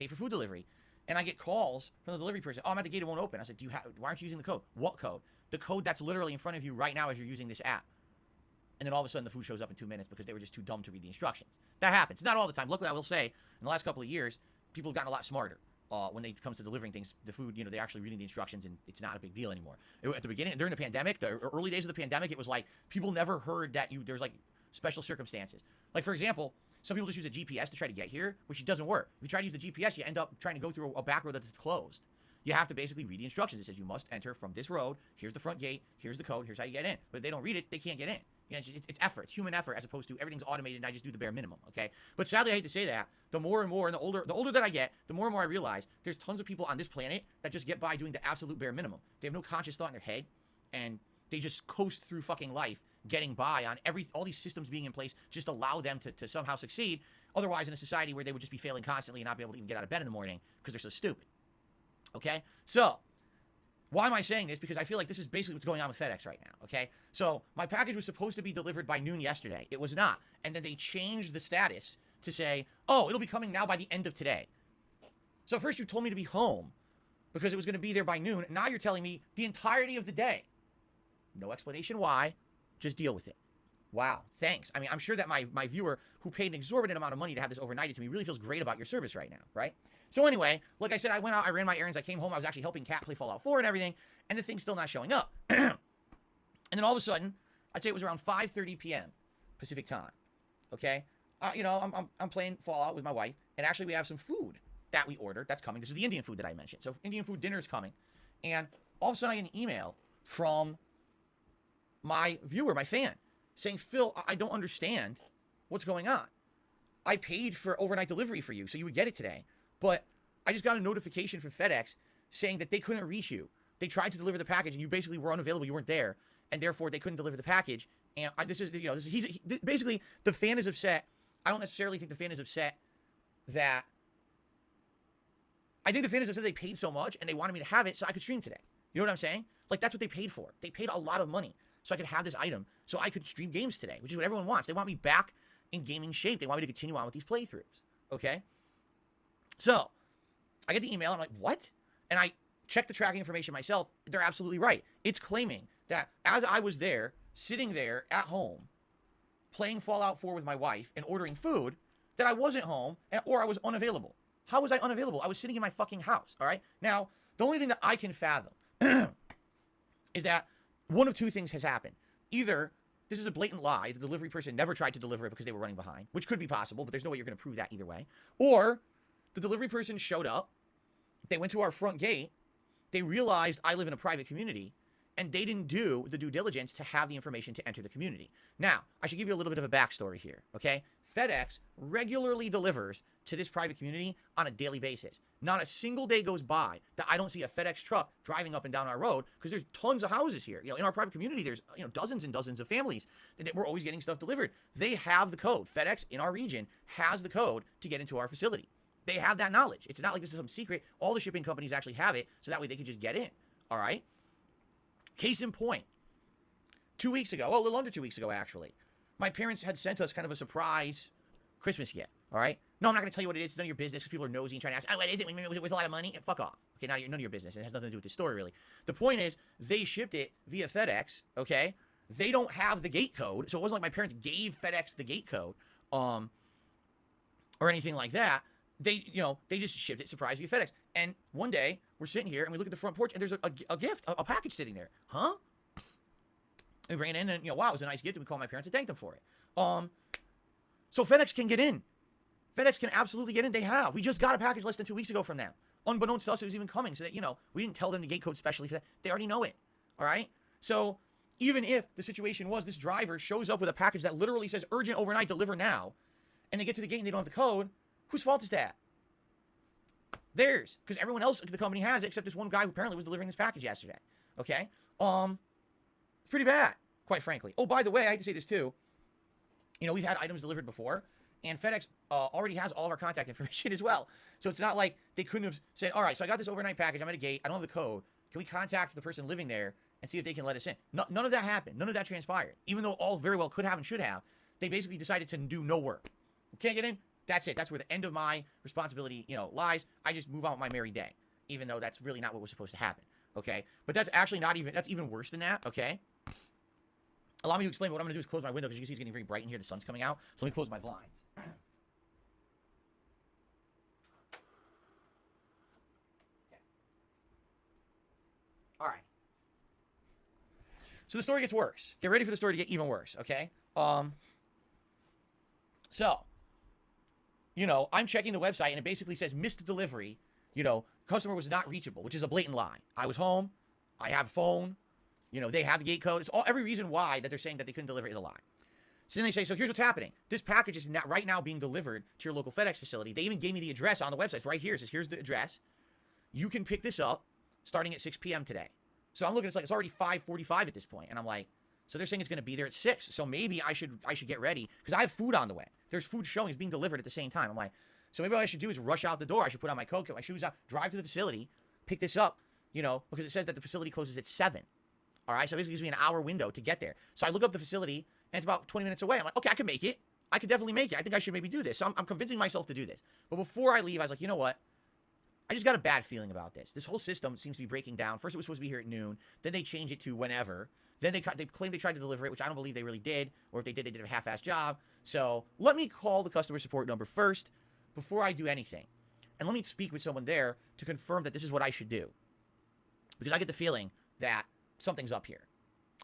for food delivery. And I get calls from the delivery person. Oh, I'm at the gate, it won't open. I said, why aren't you using the code? What code? The code that's literally in front of you right now as you're using this app. And then all of a sudden the food shows up in 2 minutes because they were just too dumb to read the instructions. That happens. Not all the time. Luckily, I will say, in the last couple of years, people have gotten a lot smarter. When it comes to delivering things, the food, they're actually reading the instructions and it's not a big deal anymore. At the beginning, during the pandemic, the early days of the pandemic, it was like people never heard that there's like special circumstances. Like, for example, some people just use a GPS to try to get here, which doesn't work. If you try to use the GPS, you end up trying to go through a back road that's closed. You have to basically read the instructions. It says you must enter from this road. Here's the front gate. Here's the code. Here's how you get in. But if they don't read it, they can't get in. It's effort. It's human effort as opposed to everything's automated and I just do the bare minimum, okay? But sadly, I hate to say that, the more and more, and the older that I get, the more and more I realize there's tons of people on this planet that just get by doing the absolute bare minimum. They have no conscious thought in their head, and they just coast through fucking life getting by on all these systems being in place just allow them to somehow succeed. Otherwise, in a society where they would just be failing constantly and not be able to even get out of bed in the morning because they're so stupid. Okay? So, why am I saying this? Because I feel like this is basically what's going on with FedEx right now, okay? So, my package was supposed to be delivered by noon yesterday. It was not. And then they changed the status to say, oh, it'll be coming now by the end of today. So, first you told me to be home because it was going to be there by noon. Now you're telling me the entirety of the day. No explanation why. Just deal with it. Wow, thanks. I mean, I'm sure that my viewer who paid an exorbitant amount of money to have this overnighted to me really feels great about your service right now, right? So anyway, like I said, I went out, I ran my errands, I came home, I was actually helping Kat play Fallout 4 and everything, and the thing's still not showing up. And then all of a sudden, I'd say it was around 5:30 p.m. Pacific time, okay? I'm playing Fallout with my wife, and actually we have some food that we ordered that's coming. This is the Indian food that I mentioned. So Indian food dinner is coming, and all of a sudden I get an email from my viewer, my fan, saying, Phil, I don't understand what's going on. I paid for overnight delivery for you, so you would get it today. But I just got a notification from FedEx saying that they couldn't reach you. They tried to deliver the package, and you basically were unavailable. You weren't there, and therefore they couldn't deliver the package. And basically the fan is upset. I don't necessarily think the fan is upset that. I think the fan is upset they paid so much, and they wanted me to have it so I could stream today. You know what I'm saying? Like, that's what they paid for. They paid a lot of money so I could have this item, so I could stream games today, which is what everyone wants. They want me back in gaming shape. They want me to continue on with these playthroughs, okay? So, I get the email, I'm like, what? And I check the tracking information myself. They're absolutely right. It's claiming that as I was there, sitting there at home, playing Fallout 4 with my wife and ordering food, that I wasn't home or I was unavailable. How was I unavailable? I was sitting in my fucking house, all right? Now, the only thing that I can fathom is that one of two things has happened. Either this is a blatant lie, the delivery person never tried to deliver it because they were running behind, which could be possible, but there's no way you're going to prove that either way. Or the delivery person showed up, they went to our front gate, they realized I live in a private community, and they didn't do the due diligence to have the information to enter the community. Now, I should give you a little bit of a backstory here, okay? FedEx regularly delivers to this private community on a daily basis. Not a single day goes by that I don't see a FedEx truck driving up and down our road because there's tons of houses here. In our private community, there's dozens and dozens of families that we're always getting stuff delivered. They have the code. FedEx in our region has the code to get into our facility. They have that knowledge. It's not like this is some secret. All the shipping companies actually have it, so that way they can just get in. All right? Case in point, 2 weeks ago, a little under 2 weeks ago, actually, my parents had sent us kind of a surprise Christmas gift, all right? No, I'm not going to tell you what it is. It's none of your business because people are nosy and trying to ask, oh, what is it? Was it with a lot of money? Fuck off. Okay, now none of your business. It has nothing to do with this story, really. The point is, they shipped it via FedEx, okay? They don't have the gate code, so it wasn't like my parents gave FedEx the gate code or anything like that. They just shipped it surprise via FedEx. And one day, we're sitting here, and we look at the front porch, and there's a gift, a package sitting there. Huh? We bring it in, and, wow, it was a nice gift, and we call my parents to thank them for it. So FedEx can get in. FedEx can absolutely get in. They have. We just got a package less than 2 weeks ago from them. Unbeknownst to us, it was even coming, so that, we didn't tell them the gate code specially for that. They already know it, all right? So even if the situation was this driver shows up with a package that literally says urgent overnight, deliver now, and they get to the gate and they don't have the code, whose fault is that? Theirs, because everyone else at the company has it, except this one guy who apparently was delivering this package yesterday. Okay? It's pretty bad, quite frankly. Oh, by the way, I hate to say this too. We've had items delivered before, and FedEx already has all of our contact information as well. So it's not like they couldn't have said, all right, so I got this overnight package, I'm at a gate, I don't have the code. Can we contact the person living there and see if they can let us in? No, none of that happened. None of that transpired. Even though all very well could have and should have, they basically decided to do no work. Can't get in? That's it. That's where the end of my responsibility, lies. I just move on with my merry day, even though that's really not what was supposed to happen. Okay? But that's actually not even, that's even worse than that. Okay? Allow me to explain. What I'm going to do is close my window because you can see it's getting very bright in here. The sun's coming out. So let me close my blinds. Okay. All right. So the story gets worse. Get ready for the story to get even worse, okay? So, I'm checking the website and it basically says missed delivery. Customer was not reachable, which is a blatant lie. I was home. I have a phone. They have the gate code. It's every reason why that they're saying that they couldn't deliver is a lie. So then they say, so here's what's happening. This package is not right now being delivered to your local FedEx facility. They even gave me the address on the website. It's right here. It says, here's the address. You can pick this up starting at 6 p.m. today. So I'm looking, it's already 5:45 at this point. And I'm like, so they're saying it's going to be there at 6. So maybe I should get ready because I have food on the way. There's food showing, it's being delivered at the same time. I'm like, so maybe what I should do is rush out the door. I should put on my coat, get my shoes out, drive to the facility, pick this up, because it says that the facility closes at 7. All right, so it basically gives me an hour window to get there. So I look up the facility, and it's about 20 minutes away. I'm like, okay, I can make it. I could definitely make it. I think I should maybe do this. So I'm convincing myself to do this. But before I leave, I was like, you know what? I just got a bad feeling about this. This whole system seems to be breaking down. First, it was supposed to be here at noon. Then they changed it to whenever. Then they claimed they tried to deliver it, which I don't believe they really did. Or if they did a half-assed job. So let me call the customer support number first before I do anything. And let me speak with someone there to confirm that this is what I should do. Because I get the feeling that something's up here.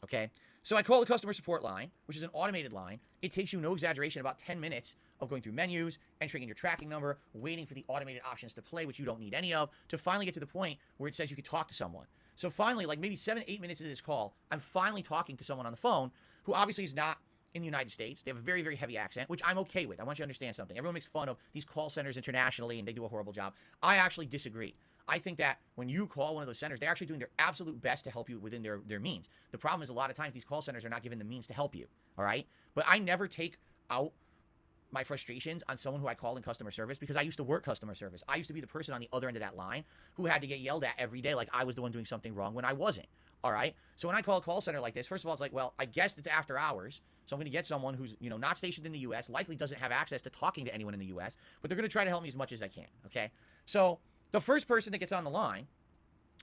Okay? So I call the customer support line, which is an automated line. It takes you, no exaggeration, about 10 minutes of going through menus, entering in your tracking number, waiting for the automated options to play, which you don't need any of, to finally get to the point where it says you could talk to someone. So finally, like maybe 7-8 minutes into this call, I'm finally talking to someone on the phone who obviously is not in the United States. They have a very, very heavy accent, which I'm okay with. I want you to understand something. Everyone makes fun of these call centers internationally and they do a horrible job. I actually disagree. I think that when you call one of those centers, they're actually doing their absolute best to help you within their means. The problem is a lot of times these call centers are not given the means to help you, all right? But I never take out my frustrations on someone who I call in customer service because I used to work customer service. I used to be the person on the other end of that line who had to get yelled at every day like I was the one doing something wrong when I wasn't, all right? So when I call a call center like this, first of all, it's like, well, I guess it's after hours, so I'm going to get someone who's, not stationed in the U.S., likely doesn't have access to talking to anyone in the U.S., but they're going to try to help me as much as I can, okay? So the first person that gets on the line,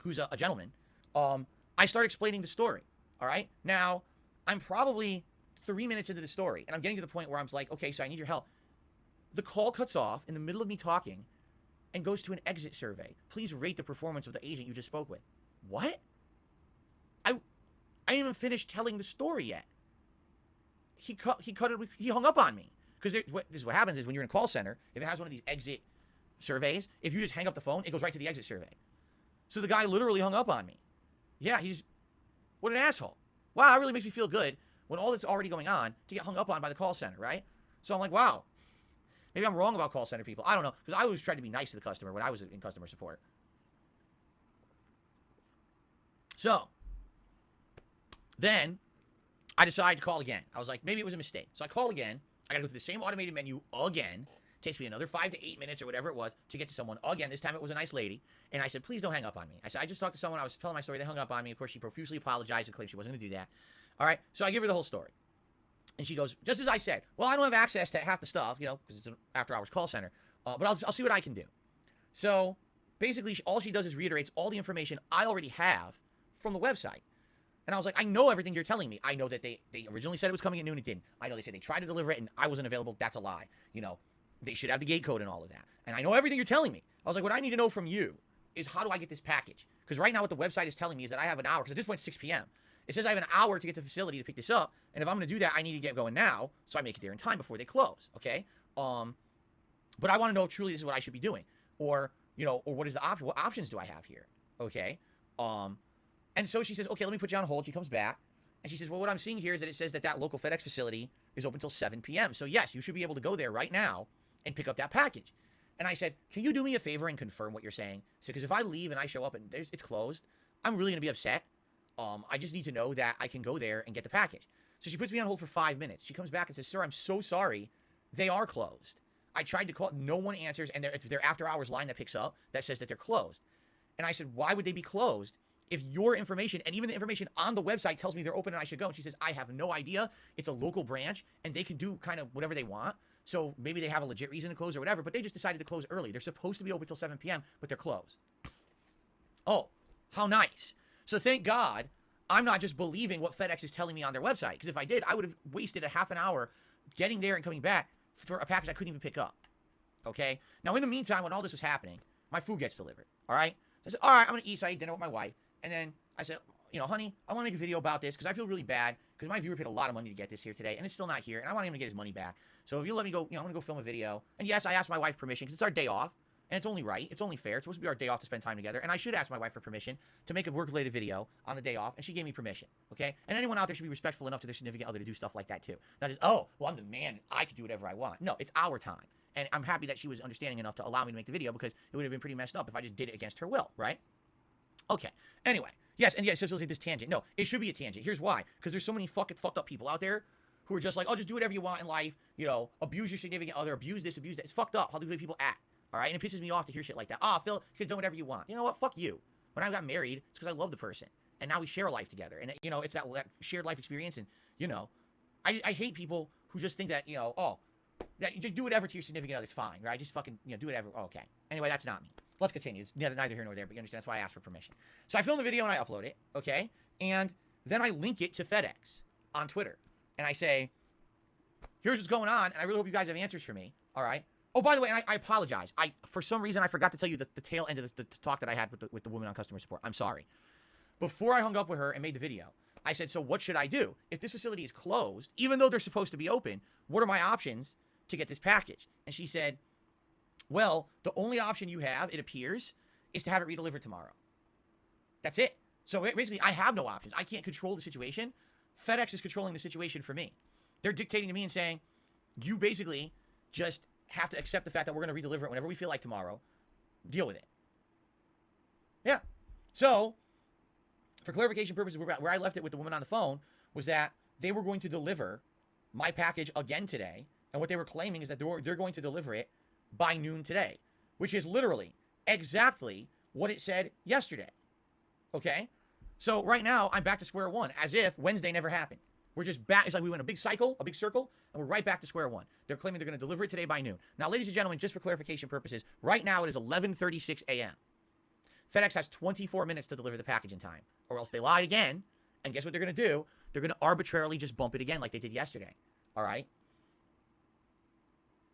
who's a gentleman, I start explaining the story, all right? Now, I'm probably 3 minutes into the story, and I'm getting to the point where I'm like, okay, so I need your help. The call cuts off in the middle of me talking and goes to an exit survey. Please rate the performance of the agent you just spoke with. What? I didn't even finish telling the story yet. He hung up on me. Because this is what happens is when you're in a call center, if it has one of these exit surveys, if you just hang up the phone, it goes right to the exit survey. So the guy literally hung up on me. Yeah, what an asshole. Wow, it really makes me feel good when all that's already going on to get hung up on by the call center, right? So I'm like, wow, maybe I'm wrong about call center people. I don't know, because I always tried to be nice to the customer when I was in customer support. So then I decided to call again. I was like, maybe it was a mistake. So I call again. I got to go through the same automated menu again. Takes me another 5 to 8 minutes or whatever it was to get to someone. Again, this time it was a nice lady. And I said, please don't hang up on me. I said, I just talked to someone. I was telling my story. They hung up on me. Of course, she profusely apologized and claimed she wasn't going to do that. All right. So I give her the whole story. And she goes, just as I said, well, I don't have access to half the stuff, because it's an after-hours call center. But I'll see what I can do. So basically, all she does is reiterates all the information I already have from the website. And I was like, I know everything you're telling me. I know that they originally said it was coming at noon. It didn't. I know they said they tried to deliver it and I wasn't available. That's a lie. They should have the gate code and all of that. And I know everything you're telling me. I was like, what I need to know from you is how do I get this package? Because right now what the website is telling me is that I have an hour. Because at this point, it's 6 p.m. It says I have an hour to get to the facility to pick this up. And if I'm going to do that, I need to get going now. So I make it there in time before they close. Okay? But I want to know if truly this is what I should be doing. Or what is the option? What options do I have here? Okay? And so she says, okay, let me put you on hold. She comes back. And she says, well, what I'm seeing here is that it says that local FedEx facility is open until 7 p.m. So yes, you should be able to go there right now and pick up that package. And I said, can you do me a favor and confirm what you're saying? So, because if I leave and I show up and it's closed, I'm really going to be upset. I just need to know that I can go there and get the package. So she puts me on hold for 5 minutes. She comes back and says, sir, I'm so sorry. They are closed. I tried to call. No one answers. And it's their after hours line that picks up that says that they're closed. And I said, why would they be closed if your information and even the information on the website tells me they're open and I should go? And she says, I have no idea. It's a local branch and they can do kind of whatever they want. So maybe they have a legit reason to close or whatever, but they just decided to close early. They're supposed to be open till 7 p.m., but they're closed. Oh, how nice. So thank God I'm not just believing what FedEx is telling me on their website, because if I did, I would have wasted a half an hour getting there and coming back for a package I couldn't even pick up. Okay? Now, in the meantime, when all this was happening, my food gets delivered. All right? So I said, all right, I'm going to eat. So I ate dinner with my wife. And then I said, honey, I want to make a video about this because I feel really bad because my viewer paid a lot of money to get this here today and it's still not here and I want him to get his money back. So if you let me go, I'm going to go film a video. And yes, I asked my wife permission because it's our day off and it's only right. It's only fair. It's supposed to be our day off to spend time together. And I should ask my wife for permission to make a work-related video on the day off. And she gave me permission. Okay? And anyone out there should be respectful enough to their significant other to do stuff like that too. Not just, oh, well, I'm the man. I can do whatever I want. No, it's our time. And I'm happy that she was understanding enough to allow me to make the video because it would have been pretty messed up if I just did it against her will, right? Okay. Anyway. Yes, and yes, so this tangent. No, it should be a tangent. Here's why. Because there's so many fucked up people out there who are just like, oh, just do whatever you want in life. Abuse your significant other, abuse this, abuse that. It's fucked up how the way people act. All right? And it pisses me off to hear shit like that. Oh, Phil, you can do whatever you want. You know what? Fuck you. When I got married, it's because I love the person. And now we share a life together. And, it's that shared life experience. And, I hate people who just think that, that you just do whatever to your significant other. It's fine, right? Just fucking, do whatever. Oh, okay. Anyway, that's not me. Let's continue. It's neither here nor there, but you understand. That's why I asked for permission. So I film the video and I upload it, okay? And then I link it to FedEx on Twitter. And I say, here's what's going on, and I really hope you guys have answers for me, all right? Oh, by the way, and I apologize. For some reason, I forgot to tell you the tail end of the talk that I had with the woman on customer support. I'm sorry. Before I hung up with her and made the video, I said, so what should I do? If this facility is closed, even though they're supposed to be open, what are my options to get this package? And she said, well, the only option you have, it appears, is to have it redelivered tomorrow. That's it. So basically, I have no options. I can't control the situation. FedEx is controlling the situation for me. They're dictating to me and saying, you basically just have to accept the fact that we're going to redeliver it whenever we feel like tomorrow. Deal with it. Yeah. So, for clarification purposes, where I left it with the woman on the phone was that they were going to deliver my package again today. And what they were claiming is that they're going to deliver it by noon today, which is literally exactly what it said yesterday. Okay? So right now, I'm back to square one, as if Wednesday never happened. We're just back. It's like we went a big circle, and we're right back to square one. They're claiming they're going to deliver it today by noon. Now, ladies and gentlemen, just for clarification purposes, right now it is 11:36 a.m. FedEx has 24 minutes to deliver the package in time, or else they lied again, and guess what they're going to do? They're going to arbitrarily just bump it again like they did yesterday. All right?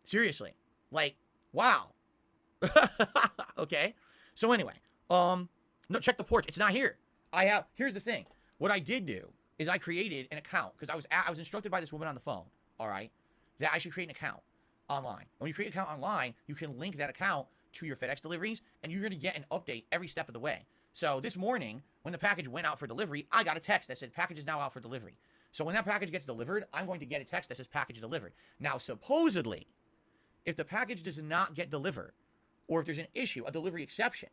Seriously. Like, wow. Okay. So anyway, no, check the porch. It's not here. Here's the thing. What I did do is I created an account because I was instructed by this woman on the phone, all right, that I should create an account online. When you create an account online, you can link that account to your FedEx deliveries and you're going to get an update every step of the way. So this morning, when the package went out for delivery, I got a text that said package is now out for delivery. So when that package gets delivered, I'm going to get a text that says package delivered. Now, supposedly, if the package does not get delivered, or if there's an issue, a delivery exception,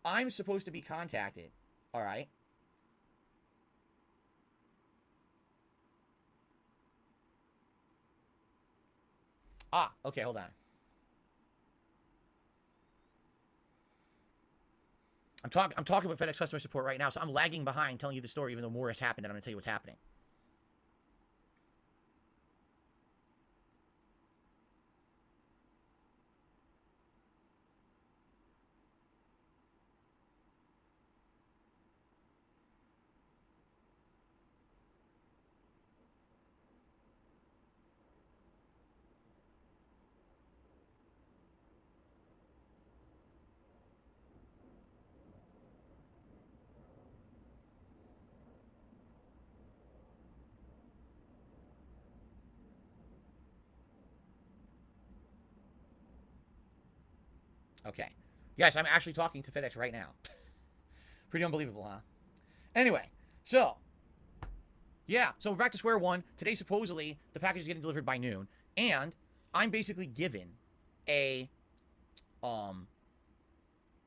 I'm supposed to be contacted, all right? Okay, hold on. I'm talking with FedEx customer support right now, so I'm lagging behind telling you the story, even though more has happened, and I'm going to tell you what's happening. Okay. Yes, I'm actually talking to FedEx right now. Pretty unbelievable, huh? Anyway, so, yeah, so we're back to square one. Today, supposedly, the package is getting delivered by noon. And I'm basically given an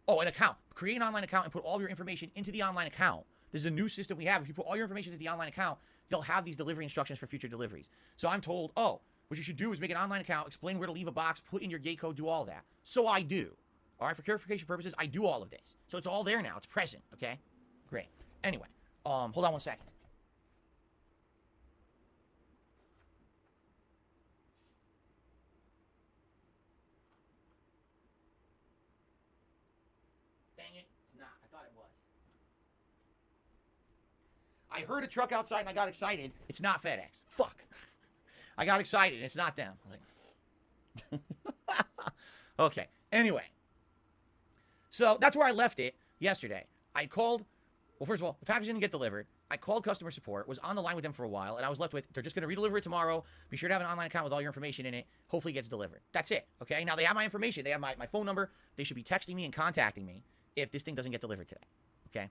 account. Create an online account and put all of your information into the online account. This is a new system we have. If you put all your information into the online account, they'll have these delivery instructions for future deliveries. So I'm told, what you should do is make an online account, explain where to leave a box, put in your gate code, do all that. So I do. All right, for clarification purposes, I do all of this. So it's all there now. It's present, okay? Great. Anyway, hold on one second. it's not. I thought it was. I heard a truck outside and I got excited. It's not FedEx. Fuck. I got excited. It's not them. Okay. Anyway. So that's where I left it yesterday. I called. Well, first of all, the package didn't get delivered. I called customer support, was on the line with them for a while, and I was left with, they're just going to redeliver it tomorrow. Be sure to have an online account with all your information in it. Hopefully it gets delivered. That's it. Okay. Now they have my information. They have my phone number. They should be texting me and contacting me if this thing doesn't get delivered today. Okay.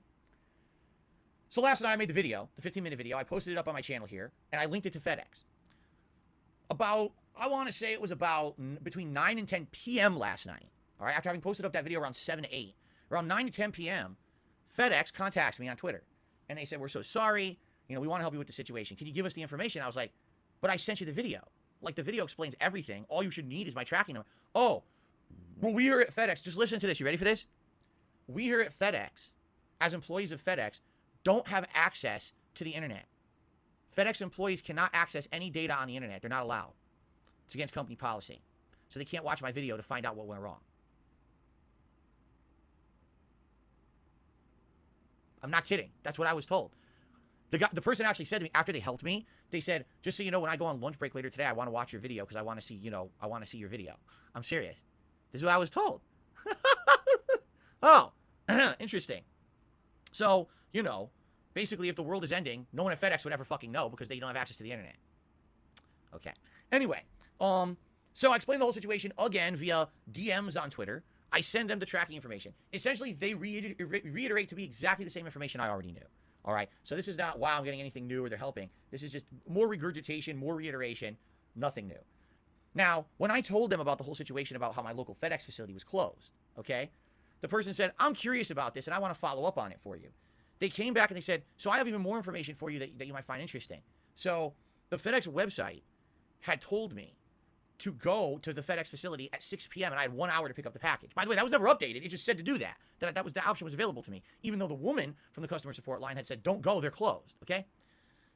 So last night I made the video, the 15-minute video. I posted it up on my channel here, and I linked it to FedEx. About, I want to say it was about between 9 and 10 p.m. last night. All right, after having posted up that video around 7 to 8. Around 9 to 10 p.m., FedEx contacts me on Twitter. And they said, we're so sorry. You know, we want to help you with the situation. Can you give us the information? I was like, but I sent you the video. Like, the video explains everything. All you should need is my tracking number. Oh, well, we here at FedEx, just listen to this. You ready for this? We here at FedEx, as employees of FedEx, don't have access to the internet. FedEx employees cannot access any data on the internet. They're not allowed. It's against company policy. So they can't watch my video to find out what went wrong. I'm not kidding. That's what I was told. The person actually said to me after they helped me, they said, just so you know, when I go on lunch break later today, I want to watch your video because I want to see, I want to see your video. I'm serious. This is what I was told. Oh, interesting. So, basically if the world is ending, no one at FedEx would ever fucking know because they don't have access to the internet. Okay. Anyway, so I explained the whole situation again via DMs on Twitter. I send them the tracking information. Essentially, they reiterate to me exactly the same information I already knew. All right? So this is not, wow, I'm getting anything new or they're helping. This is just more regurgitation, more reiteration, nothing new. Now, when I told them about the whole situation about how my local FedEx facility was closed, okay, the person said, I'm curious about this and I want to follow up on it for you. They came back and they said, so I have even more information for you that you might find interesting. So the FedEx website had told me to go to the FedEx facility at 6 p.m. and I had 1 hour to pick up the package. By the way, that was never updated. It just said to do that. That was the option was available to me, even though the woman from the customer support line had said, don't go, they're closed, okay?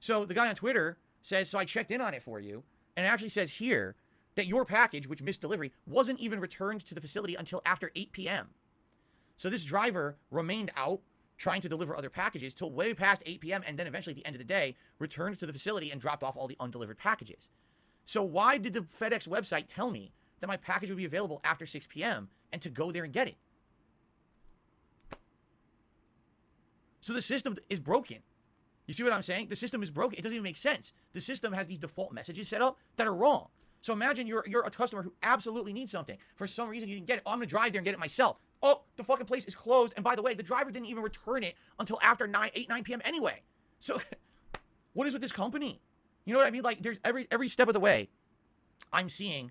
So the guy on Twitter says, so I checked in on it for you, and it actually says here that your package, which missed delivery, wasn't even returned to the facility until after 8 p.m. So this driver remained out trying to deliver other packages till way past 8 p.m. and then eventually at the end of the day, returned to the facility and dropped off all the undelivered packages. So why did the FedEx website tell me that my package would be available after 6 p.m. and to go there and get it? So the system is broken. You see what I'm saying? The system is broken. It doesn't even make sense. The system has these default messages set up that are wrong. So imagine you're a customer who absolutely needs something. For some reason, you didn't get it. Oh, I'm going to drive there and get it myself. Oh, the fucking place is closed. And by the way, the driver didn't even return it until after 9 p.m. anyway. So what is with this company? You know what I mean? Like, there's every step of the way, I'm seeing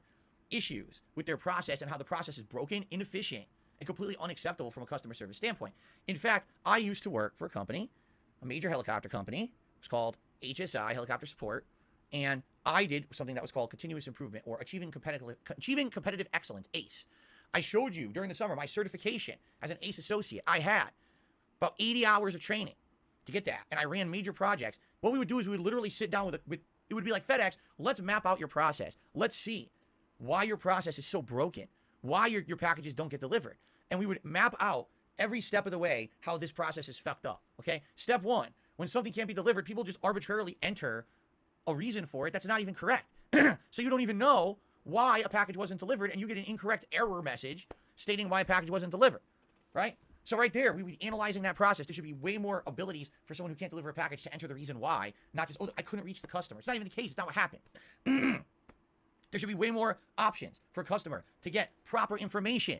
issues with their process and how the process is broken, inefficient, and completely unacceptable from a customer service standpoint. In fact, I used to work for a company, a major helicopter company. It was called HSI, Helicopter Support. And I did something that was called continuous improvement or achieving competitive excellence, ACE. I showed you during the summer my certification as an ACE associate. I had about 80 hours of training to get that. And I ran major projects. What we would do is we would literally sit down with it would be like FedEx, let's map out your process. Let's see why your process is so broken, why your packages don't get delivered. And we would map out every step of the way how this process is fucked up, okay? Step one, when something can't be delivered, people just arbitrarily enter a reason for it that's not even correct. So you don't even know why a package wasn't delivered and you get an incorrect error message stating why a package wasn't delivered, right? So right there, we would be analyzing that process. There should be way more abilities for someone who can't deliver a package to enter the reason why, not just, oh, I couldn't reach the customer. It's not even the case. It's not what happened. There should be way more options for a customer to get proper information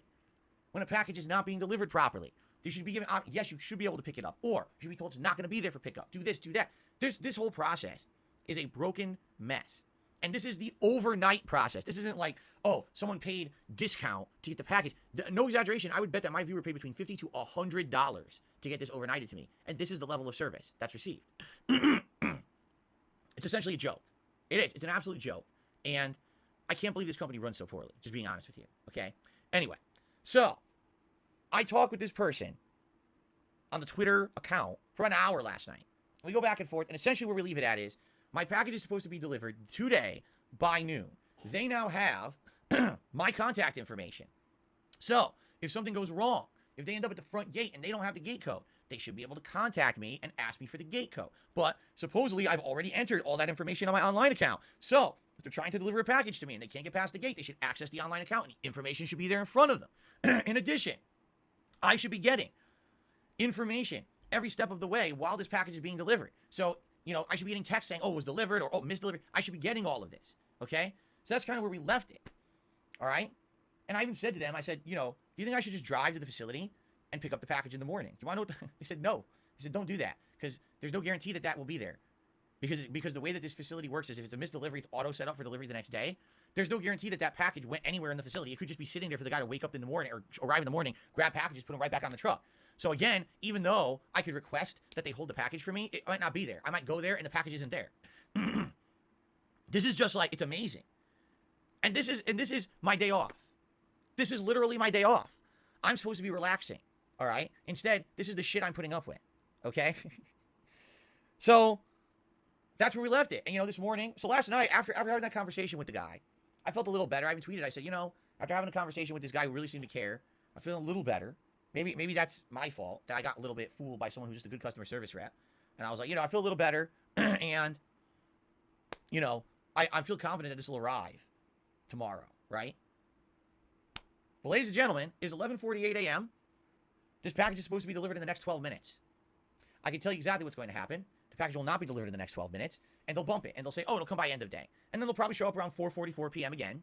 when a package is not being delivered properly. There should be given, yes, you should be able to pick it up, or you should be told it's not going to be there for pickup. Do this, do that. This whole process is a broken mess. And this is the overnight process. This isn't like, oh, someone paid discount to get the package. No exaggeration. I would bet that my viewer paid between $50 to $100 to get this overnighted to me. And this is the level of service that's received. It's essentially a joke. It is. It's an absolute joke. And I can't believe this company runs so poorly, just being honest with you. Okay? Anyway, so I talked with this person on the Twitter account for an hour last night. We go back and forth. And essentially where we leave it at is, my package is supposed to be delivered today by noon. They now have my contact information. So if something goes wrong, If they end up at the front gate and they don't have the gate code, they should be able to contact me and ask me for the gate code. But supposedly, I've already entered all that information on my online account. So if they're trying to deliver a package to me and they can't get past the gate, they should access the online account and the information should be there in front of them. In addition, I should be getting information every step of the way while this package is being delivered. So, I should be getting text saying, oh, it was delivered or, oh, misdelivered. I should be getting all of this, okay? So that's kind of where we left it, all right? And I even said to them, I said, do you think I should just drive to the facility and pick up the package in the morning? Do you want to know what they said? No. He said, don't do that because there's no guarantee that that will be there. Because the way that this facility works is if it's a misdelivery, it's auto set up for delivery the next day. There's no guarantee that that package went anywhere in the facility. It could just be sitting there for the guy to wake up in the morning or arrive in the morning, grab packages, put them right back on the truck. So again, even though I could request that they hold the package for me, it might not be there. I might go there and the package isn't there. This is just like, it's amazing. And this is my day off. This is literally my day off. I'm supposed to be relaxing, all right? Instead, this is the shit I'm putting up with, okay? So that's where we left it. And, this morning, so last night, after having that conversation with the guy, I felt a little better. I even tweeted, I said, after having a conversation with this guy who really seemed to care, I feel a little better. Maybe that's my fault, that I got a little bit fooled by someone who's just a good customer service rep. And I was like, I feel a little better. And, I feel confident that this will arrive tomorrow, right? Well, ladies and gentlemen, it's 11:48 a.m. This package is supposed to be delivered in the next 12 minutes. I can tell you exactly what's going to happen. The package will not be delivered in the next 12 minutes, and they'll bump it, and they'll say, oh, it'll come by end of day. And then they'll probably show up around 4:44 p.m. again.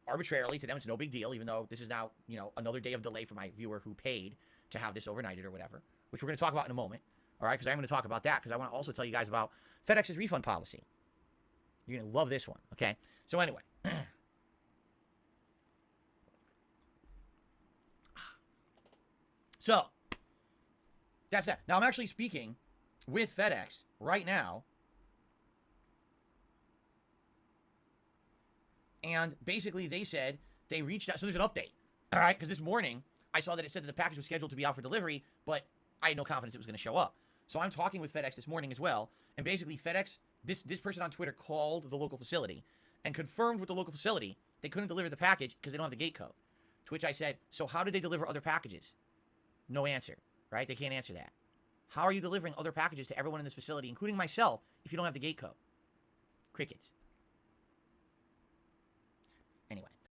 Arbitrarily, to them, it's no big deal, even though this is now, another day of delay for my viewer who paid to have this overnighted or whatever, which we're going to talk about in a moment, all right? Because I'm going to talk about that, because I want to also tell you guys about FedEx's refund policy. You're going to love this one, okay? So anyway. So, that's that. Now, I'm actually speaking with FedEx right now. And basically, they said they reached out. So there's an update, all right? Because this morning, I saw that it said that the package was scheduled to be out for delivery, but I had no confidence it was going to show up. So I'm talking with FedEx this morning as well. And basically, FedEx, this person on Twitter called the local facility and confirmed with the local facility they couldn't deliver the package because they don't have the gate code. To which I said, so how did they deliver other packages? No answer, right? They can't answer that. How are you delivering other packages to everyone in this facility, including myself, if you don't have the gate code? Crickets.